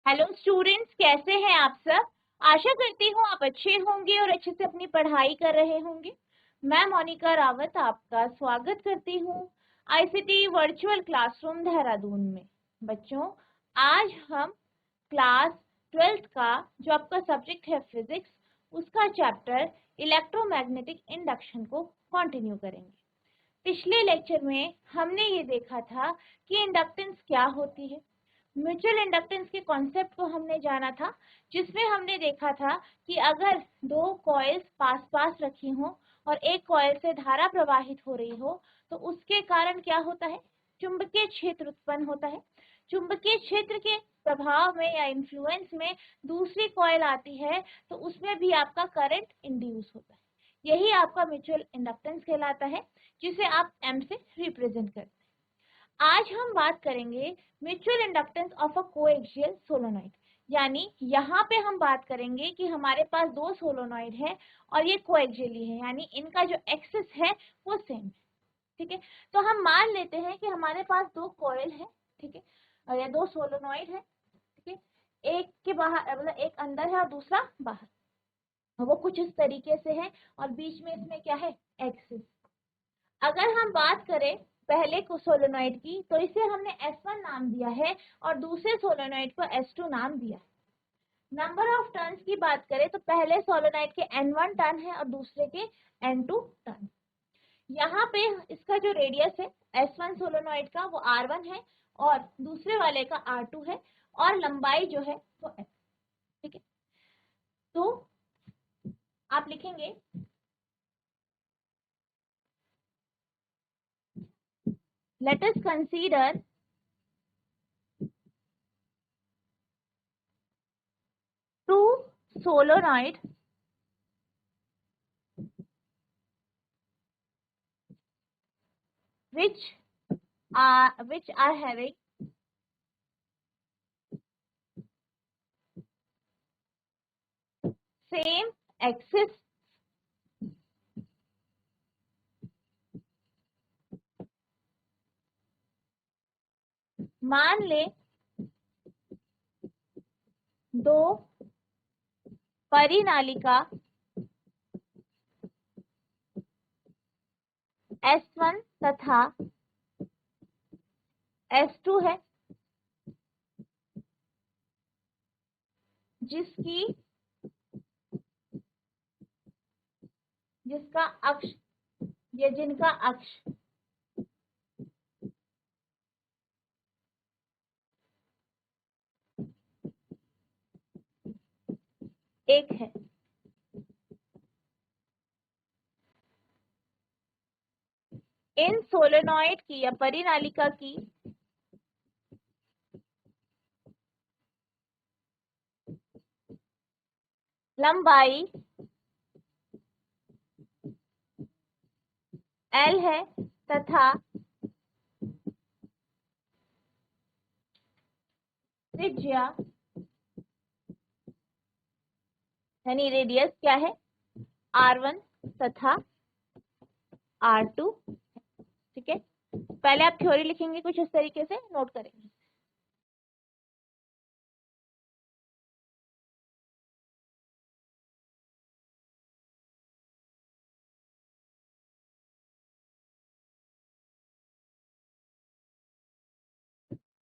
Hello students, कैसे हैं आप सब। आशा करती हूँ आप अच्छे होंगे और अच्छे से अपनी पढ़ाई कर रहे होंगे। मैं मोनिका रावत आपका स्वागत करती हूँ आईसीटी वर्चुअल क्लासरूम देहरादून में। बच्चों, आज हम क्लास 12th का जो आपका सब्जेक्ट है फिजिक्स, उसका चैप्टर इलेक्ट्रोमैग्नेटिक इंडक्शन को कंटिन्यू करेंगे। पिछले लेक्चर में हमने ये देखा था कि इंडक्टेंस क्या होती है। म्यूचुअल इंडक्टेंस के कॉन्सेप्ट को हमने जाना था, जिसमें हमने देखा था कि अगर दो कॉइल्स पास पास रखी हो और एक कॉइल से धारा प्रवाहित हो रही हो तो उसके कारण क्या होता है, चुंबकीय क्षेत्र उत्पन्न होता है। चुंबकीय क्षेत्र के प्रभाव में या इन्फ्लुएंस में दूसरी कॉइल आती है तो उसमें भी आपका करंट इंड्यूस होता है। यही आपका म्यूचुअल इंडक्टेंस कहलाता है, जिसे आप एम से रिप्रेजेंट करते हैं। आज हम बात करेंगे mutual inductance of a coaxial solenoid, यानी यहाँ पे हम बात करेंगे कि हमारे पास दो सोलेनोइड है और ये कोएक्सियली है, यानी इनका जो एक्सिस है वो सेम है। ठीक है, तो हम मान लेते हैं कि हमारे पास दो कॉइल है, ठीक है, और ये दो सोलेनोइड है। ठीक है, एक के बाहर मतलब एक अंदर है और दूसरा बाहर, वो कुछ इस तरीके से है और बीच में इसमें क्या है, एक्सिस। अगर हम बात करें पहले को सोलेनोइड की, तो इसे हमने S1 नाम दिया है और दूसरे सोलेनोइड को S2 नाम दिया है। नंबर ऑफ टर्न्स की बात करें तो पहले सोलेनोइड के N1 टर्न है और दूसरे के N2 टर्न। यहाँ पे इसका जो रेडियस है S1 सोलेनोइड का वो R1 है और दूसरे वाले का R2 है और लंबाई जो है वो S। ठीक है, तो आप लिखेंगे let us consider two solenoid which are having same axis मान ले दो परिनालिका S1 तथा S2 है, जिसका अक्ष या जिनका अक्ष एक है। इन सोलेनोइड की या परिनालिका की लंबाई L है तथा त्रिज्या यानी रेडियस क्या है, R1 तथा R2। ठीक है, पहले आप थ्योरी लिखेंगे कुछ इस तरीके से, नोट करेंगे।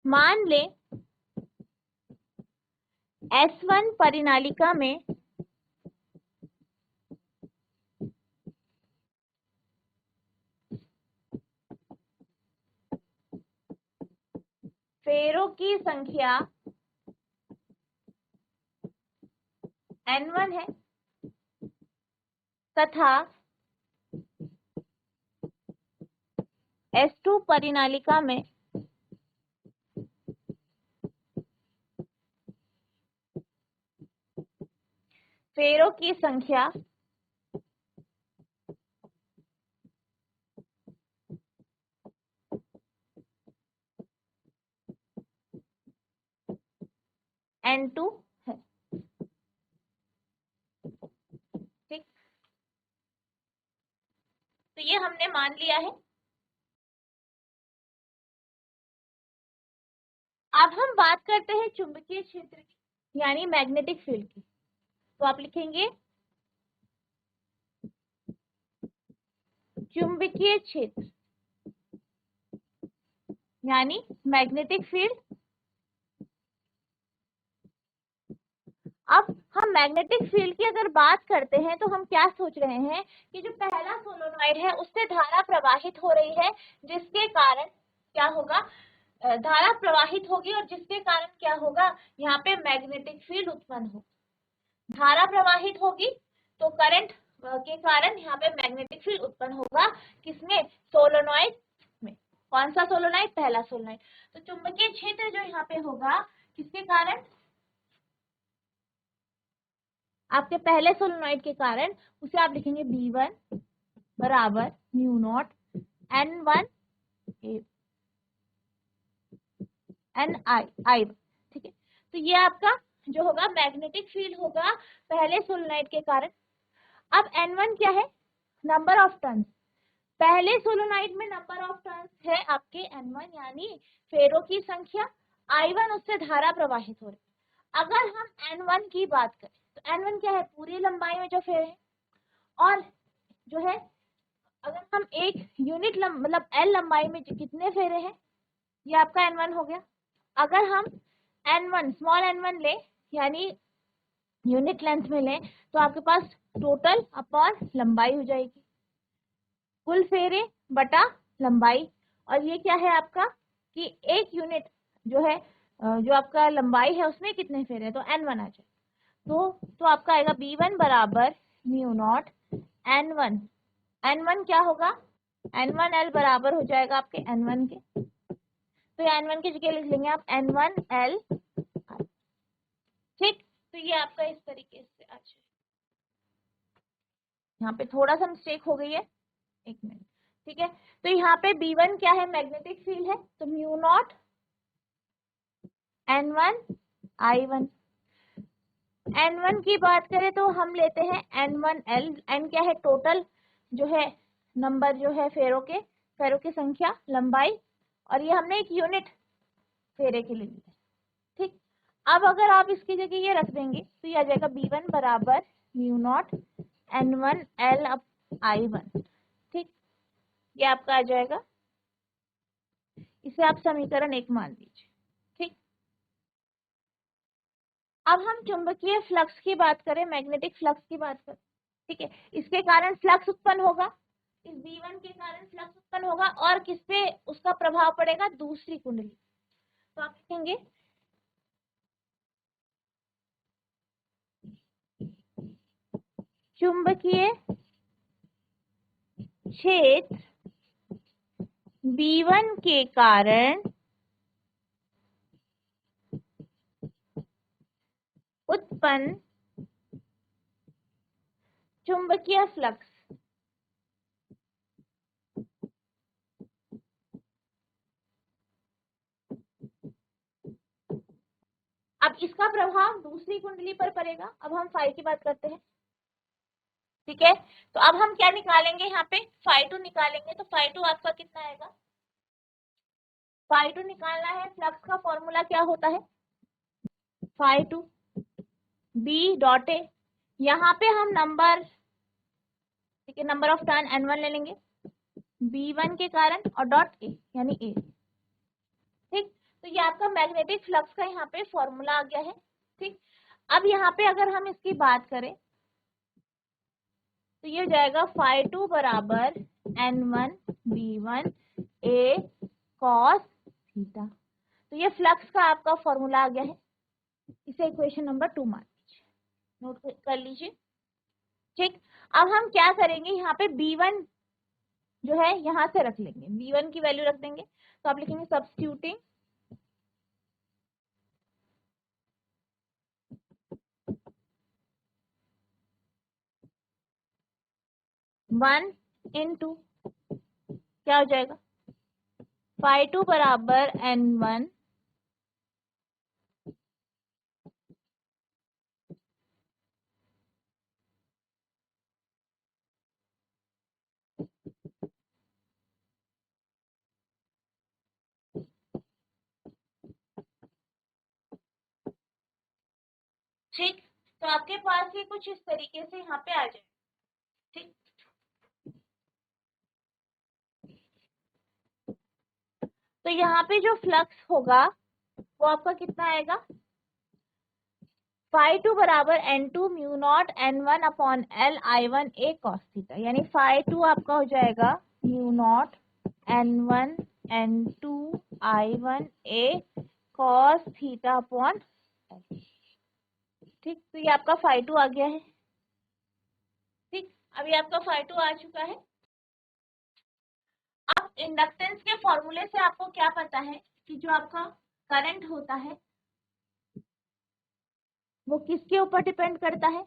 मान ले S1 परिनालिका में फेरों की संख्या N1 है तथा S2 परिनालिका में फेरों की संख्या N2 है। ठीक, तो ये हमने मान लिया है। अब हम बात करते हैं चुंबकीय क्षेत्र की, यानी मैग्नेटिक फील्ड की। तो आप लिखेंगे चुंबकीय क्षेत्र यानी मैग्नेटिक फील्ड। अब हम मैग्नेटिक फील्ड की अगर बात करते हैं तो हम क्या सोच रहे हैं कि जो पहला सोलेनॉइड है उससे धारा प्रवाहित हो रही है, जिसके कारण क्या होगा, धारा प्रवाहित होगी और जिसके कारण क्या होगा, यहाँ पे मैग्नेटिक फील्ड उत्पन्न हो। धारा प्रवाहित होगी तो करंट के कारण यहाँ पे मैग्नेटिक फील्ड उत्पन्न होगा। किसमें? सोलेनॉइड में। कौन सा सोलेनॉइड? पहला सोलेनॉइड। तो चुंबकीय क्षेत्र जो यहाँ पे होगा किसके कारण? आपके पहले सोलेनॉइड के कारण। उसे आप लिखेंगे B1 बराबर म्यू नॉट N1 NI। ठीक है, तो ये आपका जो होगा मैग्नेटिक फील्ड होगा पहले सोलेनॉइड के कारण। अब N1 क्या है? Number of turns. पहले सोलेनॉइड में नंबर ऑफ टर्न्स है आपके N1 यानी फेरों की संख्या। I1 उससे धारा प्रवाहित हो रही। अगर हम N1 की बात करें तो N1 क्या है? पूरी लंबाई में जो फेरे हैं। और जो है अगर हम एक यूनिट मतलब L लंबाई में कितने फेरे हैं, ये आपका N1 हो गया। अगर हम N1 स्मॉल n1 ले यानी यूनिट लेंथ में लें तो आपके पास टोटल अपॉन लंबाई हो जाएगी, कुल फेरे बटा लंबाई। और ये क्या है आपका कि एक यूनिट जो है जो आपका लंबाई है उसमें कितने फेरे हैं, तो N1 आ जाए। तो आपका आएगा B1 बराबर म्यू नॉट N1। N1 क्या होगा? N1L बराबर हो जाएगा आपके N1 के। तो N1 की जगह लिख लेंगे आप N1L। ठीक, तो ये आपका इस तरीके से आ जाए। यहाँ पे थोड़ा सा मिस्टेक हो गई है, एक मिनट। ठीक है, तो यहाँ पे B1 क्या है? मैग्नेटिक फील्ड है, तो mu naught N1 I1। N1 की बात करें तो हम लेते हैं N1L। N क्या है? टोटल जो है नंबर जो है फेरों की संख्या, लंबाई। और ये हमने एक यूनिट फेरे के लिए लिया। ठीक, अब अगर आप इसकी जगह ये रख देंगे तो ये आ जाएगा B1 बराबर mu naught N1L up I1। ठीक, ये आपका आ जाएगा। इसे आप समीकरण 1 मान लीजिए। ठीक, अब हम चुंबकीय फ्लक्स की बात करें, मैग्नेटिक फ्लक्स की बात करें। ठीक है, इसके कारण फ्लक्स उत्पन्न होगा, इस B1 के कारण फ्लक्स उत्पन्न होगा और किस पे उसका प्रभाव पड़ेगा? दूसरी कुंडली। तो आप लिखेंगे चुंबकीय क्षेत्र B1 के कारण उत्पन्न चुंबकीय फ्लक्स अब इसका प्रभाव दूसरी कुंडली पर पड़ेगा। अब हम फाई की बात करते हैं। ठीक है, तो अब हम क्या निकालेंगे? यहाँ पे फाई 2 निकालेंगे। तो फाई 2 आपका कितना आएगा? फाई 2 निकालना है, फ्लक्स का फॉर्मूला क्या होता है? Phi 2 B dot A. यहाँ पे हम नंबर, ठीक है, नंबर ऑफ टर्न N1 ले लेंगे B1 के कारण और डॉट ए यानी ए। ठीक, तो ये आपका मैग्नेटिक फ्लक्स का यहाँ पे फॉर्मूला आ गया है। ठीक, अब यहाँ पे अगर हम इसकी बात करें तो ये हो जाएगा फाई 2 बराबर N1 B1 A cos theta. तो ये फ्लक्स का आपका फॉर्मूला आ गया है। इसे इक्वेशन नंबर 2 मान लीजिए, नोट कर लीजिए। ठीक, अब हम क्या करेंगे? यहाँ पे B1 जो है यहाँ से रख लेंगे, B1 की वैल्यू रख देंगे। तो आप लिखेंगे सब्स्टिट्यूटिंग 1 into क्या हो जाएगा? फाई 2 बराबर N1 ठीक, तो आपके पास ये कुछ इस तरीके से यहाँ पे आ जाए। ठीक, तो यहाँ पे जो फ्लक्स होगा वो आपका कितना आएगा, φ2 बराबर n2 mu naught n1 upon l I1 a cos theta, यानी φ2 आपका हो जाएगा mu naught n1 n2 I1 a cos theta upon l। ठीक, तो ये आपका φ2 आ गया है। ठीक, अभी आपका φ2 आ चुका है। अब इंडक्टेंस के फॉर्मूले से आपको क्या पता है कि जो आपका करंट होता है वो किसके ऊपर डिपेंड करता है,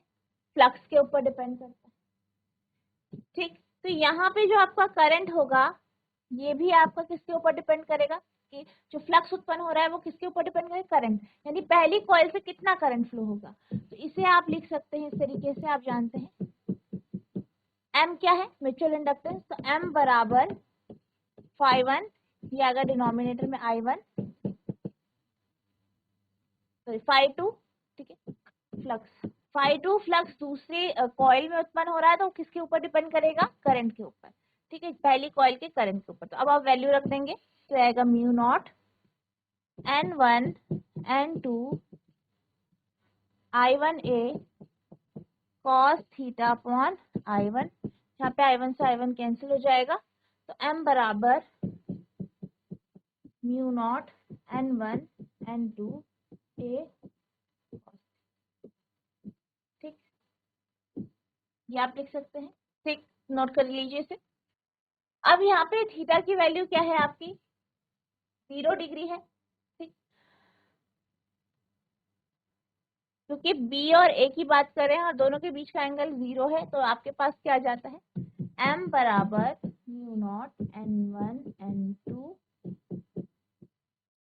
फ्लक्स के ऊपर डिपेंड करता है। ठीक, तो यहाँ पे जो आपका करंट होगा ये भी आपका किसके ऊपर डिपेंड करेगा, कि जो फ्लक्स उत्पन्न हो रहा है वो किसके ऊपर डिपेंड करेगा, करंट, यानी पहली कॉइल से कितना करंट फ्लो होगा। तो इसे आप लिख सकते हैं इस तरीके से, आप जानते हैं M क्या है, म्यूचुअल इंडक्टेंस, तो M बराबर φ1, ये अगर डिनोमिनेटर में I1, सॉरी φ2, ठीक है, फ्लक्स, φ2 फ्लक्स दूसरे कॉइल में उत्पन्न हो रहा है तो किसके ऊपर डिपेंड करेगा, करंट के ऊपर। ठीक है, पहली कॉइल के करंट के ऊपर। तो अब आप वैल्यू रख देंगे तो आएगा mu naught n1 n2 I1 a cos theta upon I1, यहाँ पे I1 से I1 कैंसिल हो जाएगा, तो M बराबर mu naught n1 n2 a। ठीक, ये आप लिख सकते हैं। ठीक, नोट कर लीजिए इसे। अब यहाँ पे थीटा की वैल्यू क्या है आपकी, 0 डिग्री है। ठीक, क्योंकि बी और ए की बात करें और दोनों के बीच का एंगल 0 है, तो आपके पास क्या आ जाता है, M बराबर म्यू नॉट n1 n2,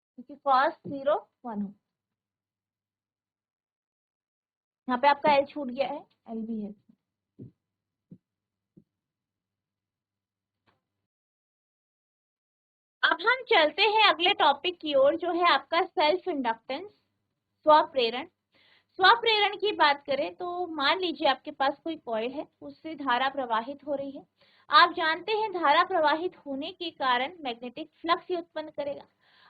क्योंकि cos 0 1 हो। यहाँ पे आपका L छूट गया है, L भी है। अब हम चलते हैं अगले टॉपिक की ओर, जो है आपका सेल्फ इंडक्टेंस, स्वप्रेरण। स्वप्रेरण की बात करें तो मान लीजिए आपके पास कोई कॉइल है, उससे धारा प्रवाहित हो रही है। आप जानते हैं धारा प्रवाहित होने के कारण मैग्नेटिक फ्लक्स ही उत्पन्न करेगा।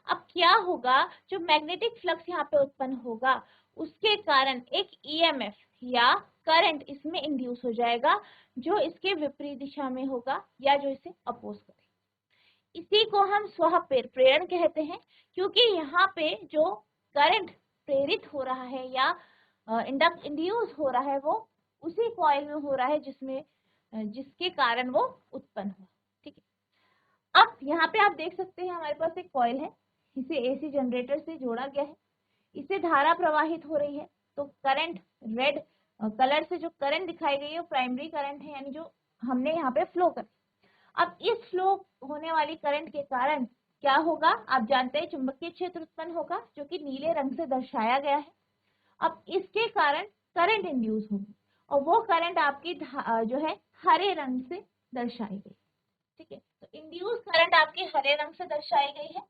अब क्या होगा, जो मैग्नेटिक फ्लक्स यहाँ पे उत्पन्न होगा उसके कारण एक ईएमएफ या करंट इसमें इंड्यूस हो जाएगा, जो इसके विपरीत दिशा में होगा या जो इसे अपोज करेगा। इसी को हम स्व प्रेरण कहते हैं, क्योंकि यहाँ पे जो करंट प्रेरित हो रहा है या इंड्यूस हो रहा है वो उसी कॉइल में हो रहा है जिसमें जिसके कारण वो उत्पन्न हुआ। ठीक है, अब यहाँ पे आप देख सकते हैं हमारे पास एक कॉइल है, इसे एसी जनरेटर से जोड़ा गया है, इससे धारा प्रवाहित हो रही है। तो करंट रेड कलर से जो करंट दिखाई गई है वो प्राइमरी करंट है, यानी जो हमने यहाँ पे फ्लो कर। अब इस फ्लो होने वाली करंट के कारण क्या होगा, आप जानते हैं चुंबकीय क्षेत्र उत्पन्न होगा, जो कि नीले रंग से दर्शाया गया है। अब इसके कारण करंट इंड्यूस होगी और वो करंट आपकी जो है हरे रंग से दर्शाई गई। ठीक है, तो इंड्यूस करंट आपकी हरे रंग से दर्शाई गई है,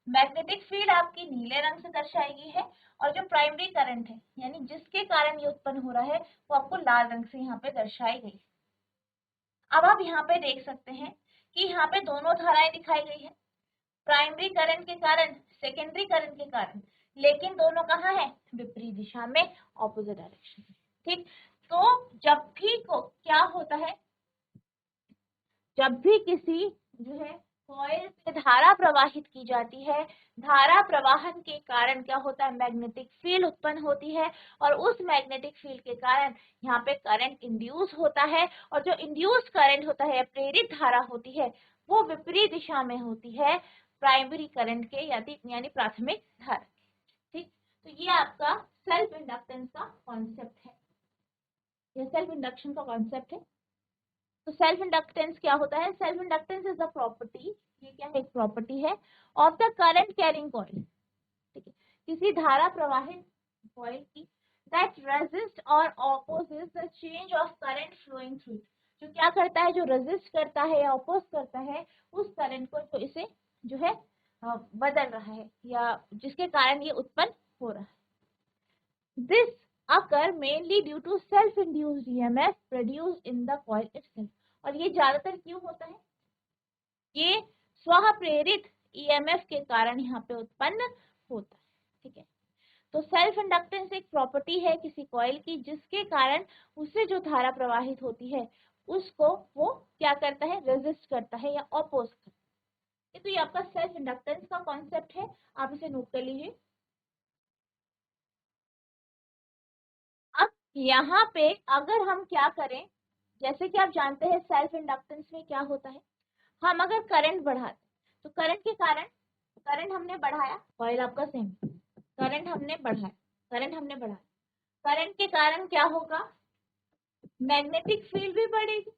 मैग्नेटिक फील्ड आपकी नीले रंग से दर्शाई गई है, और जो प्राइमरी करंट है यानी जिसके कारण ये उत्पन्न हो रहा है वो आपको लाल रंग से यहाँ पे दर्शाई गई है। अब आप यहाँ पे देख सकते हैं कि यहाँ पे दोनों धाराएं दिखाई गई है, प्राइमरी करंट के कारण, सेकेंडरी करंट के कारण, लेकिन दोनों कहाँ है, विपरीत दिशा में, ऑपोजिट डायरेक्शन में। ठीक, तो जब भी को क्या होता है, जब भी किसी जो है कॉइल से धारा प्रवाहित की जाती है, धारा प्रवाहन के कारण क्या होता है, मैग्नेटिक फील्ड उत्पन्न होती है, और उस मैग्नेटिक फील्ड के कारण यहाँ पे करंट इंड्यूस होता है, और जो इंड्यूस करंट होता है, प्रेरित धारा होती है, वो विपरीत दिशा में होती है प्राइमरी करंट के यानी प्राथमिक धारा। ठीक, तो ये आपका सेल्फ इंडक्टेंस का कॉन्सेप्ट है, ये सेल्फ इंडक्शन का कॉन्सेप्ट है। तो सेल्फ इंडक्टेंस क्या होता है, self inductance is the property, ये क्या है, एक प्रॉपर्टी है of the current carrying coil. ठीक है, किसी धारा प्रवाहित कॉइल की दैट रेजिस्ट और opposes the change of current flowing through, जो क्या करता है, जो रेजिस्ट करता है या ऑपोज करता है उस करंट को, जो इसे जो है बदल रहा है या जिसके कारण ये उत्पन्न हो रहा है। This occur mainly due to self-induced EMF produced in the coil itself। और ये ज्यादातर क्यों होता है? ये स्व प्रेरित ईएमएफ के कारण यहाँ पे उत्पन्न होता है। ठीक है, तो सेल्फ इंडक्टेंस एक प्रॉपर्टी है किसी कॉइल की जिसके कारण उससे जो धारा प्रवाहित होती है उसको वो क्या करता है, रेजिस्ट करता है या अपोज करता है। तो ये आपका सेल्फ इंडक्टेंस का कॉन्सेप्ट है, आप इसे नोट कर लीजिए। अब यहाँ पे अगर हम क्या करें, जैसे कि आप जानते हैं सेल्फ इंडक्टेंस में क्या होता है, हम अगर करंट बढ़ाते तो करंट के कारण, करंट हमने बढ़ाया, कॉइल आपका सेम, करंट हमने बढ़ाया, करंट हमने बढ़ाया, करंट के कारण क्या होगा, मैग्नेटिक फील्ड भी बढ़ेगी।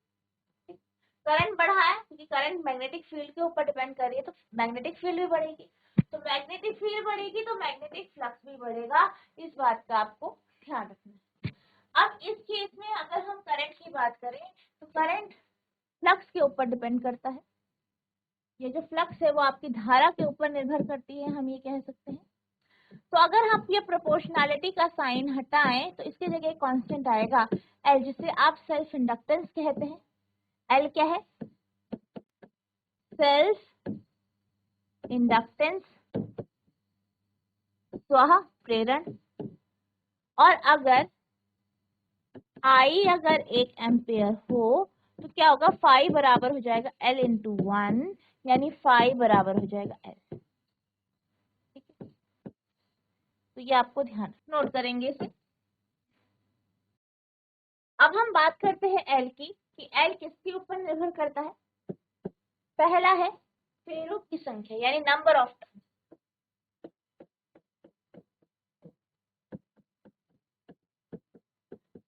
करंट बढ़ा है क्योंकि करंट मैग्नेटिक फील्ड के ऊपर डिपेंड कर रही है, तो मैग्नेटिक फील्ड भी बढ़ेगी, तो मैग्नेटिक फील्ड बढ़ेगी तो मैग्नेटिक फ्लक्स भी बढ़ेगा। इस बात का आपको ध्यान रखना है। अब इस केस में अगर हम करंट की बात करें तो करंट फ्लक्स के ऊपर डिपेंड करता है। ये जो फ्लक्स है वो आपकी धारा के ऊपर निर्भर करती है, हम ये कह सकते हैं। तो अगर आप ये प्रोपोर्शनैलिटी का साइन हटाएं तो इसके जगह कांस्टेंट आएगा एल, जिसे आप सेल्फ इंडक्टेंस कहते हैं। एल क्या है, सेल्फ इंडक्टेंस, स्व प्रेरण। और अगर आई अगर 1 एम्पेयर हो तो क्या होगा, फाई बराबर हो जाएगा एल इंटू 1, यानी फाई बराबर हो जाएगा एल। ठीक है, तो ये आपको ध्यान नोट करेंगे इसे। अब हम बात करते हैं एल की, कि एल किसके ऊपर निर्भर करता है। पहला है फेरों की संख्या यानी नंबर ऑफ टर्न्स।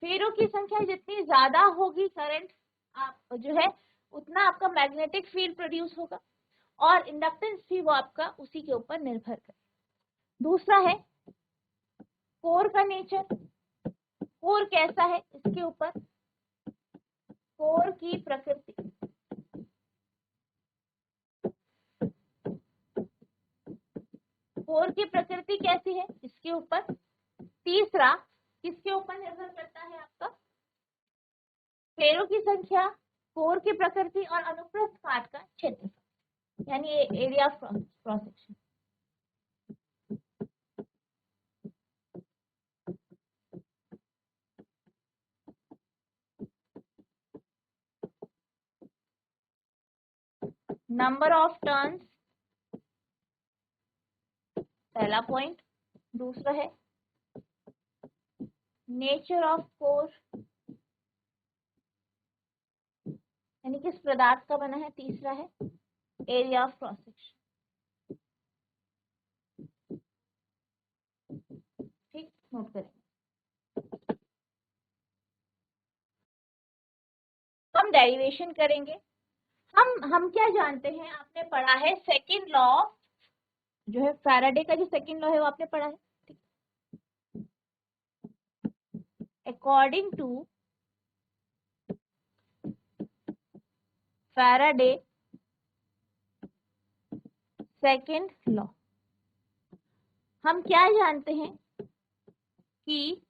फेरों की संख्या जितनी ज्यादा होगी करंट आप जो है उतना आपका मैग्नेटिक फील्ड प्रोड्यूस होगा, और इंडक्टेंस भी वो आपका उसी के ऊपर निर्भर करे। दूसरा है कोर का नेचर, कोर कैसा है इसके ऊपर, कोर की प्रकृति, कोर की प्रकृति कैसी है इसके ऊपर। तीसरा किसके ऊपर निर्भर करता है, आपका फेरों की संख्या, कोर की प्रकृति और अनुप्रस्थ काट का क्षेत्रफल यानी area of cross section. Number of turns पहला पॉइंट, दूसरा है नेचर ऑफ कोर यानी किस पदार्थ का बना है, तीसरा है एरिया ऑफ क्रॉस सेक्शन। ठीक, नोट करें। हम डेरिवेशन करेंगे। हम क्या जानते हैं, आपने पढ़ा है सेकंड लॉ, जो है फैराडे का जो सेकंड लॉ है वो आपने पढ़ा है। According to Faraday second law, हम क्या जानते हैं कि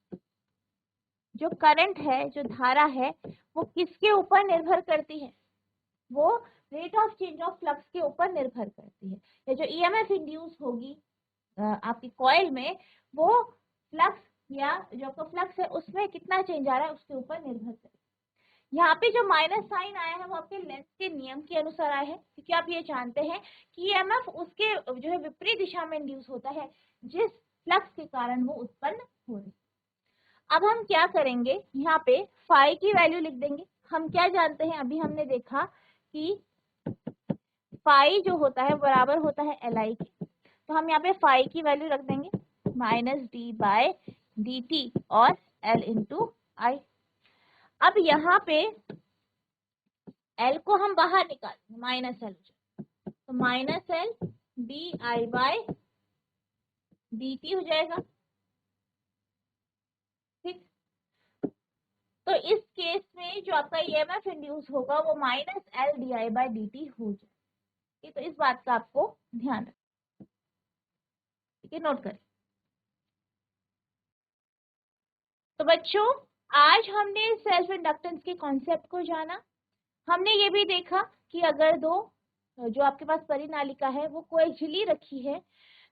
जो करंट है, जो धारा है, वो किसके ऊपर निर्भर करती है, वो rate of change of flux के ऊपर निर्भर करती है। या जो ईएमएफ इंड्यूस होगी आपकी कॉइल में, वो फ्लक्स या जो आपका फ्लक्स है उसमें कितना चेंज आ रहा है उसके ऊपर निर्भर करती है। यहाँ पे जो माइनस साइन आया है वो आपके लेंस के नियम के अनुसार आया है, क्योंकि आप ये जानते हैं कि ईएमएफ उसके जो है विपरीत दिशा में इंड्यूस होता है जिस फ्लक्स के कारण वो उत्पन्न हो रही है। अब हम क्या करेंगे, यहाँ पे फाई की वैल्यू लिख देंगे। हम क्या जानते हैं, अभी हमने देखा कि फाई जो होता है बराबर होता है एल आई के, तो हम यहाँ पे फाई की वैल्यू रख देंगे minus D by D T और एल इंटू आई। अब यहाँ पे एल को हम बाहर निकाल, माइनस एल, तो minus L D I by D T हो जाएगा। ठीक, तो इस केस में जो आपका ईएमएफ इंड्यूस होगा वो minus L D I by D T हो जाएगा। तो इस बात का आपको ध्यान रखना, ठीक है, नोट करें। तो बच्चों, आज हमने सेल्फ इंडक्टेंस के कॉन्सेप्ट को जाना। हमने ये भी देखा कि अगर दो जो आपके पास परिनालिका है वो कोएक्सियली रखी है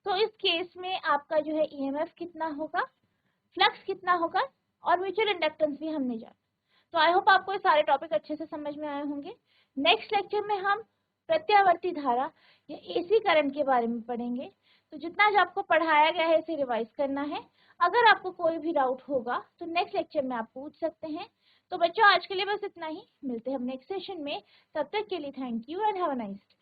तो इस केस में आपका जो है ईएमएफ कितना होगा, फ्लक्स कितना होगा, और म्यूचुअल इंडक्टेंस भी हमने जाना। तो आई होप आपको ये सारे टॉपिक अच्छे से समझ में आए होंगे। नेक्स्ट लेक्चर में हम प्रत्यावर्ती धारा या एसी करंट के बारे में पढ़ेंगे। तो जितना जो आपको पढ़ाया गया है इसे रिवाइज करना है। अगर आपको कोई भी डाउट होगा तो नेक्स्ट लेक्चर में आप पूछ सकते हैं। तो बच्चों, आज के लिए बस इतना ही। मिलते हैं हम नेक्स्ट सेशन में। तब तक के लिए thank you and have a nice day.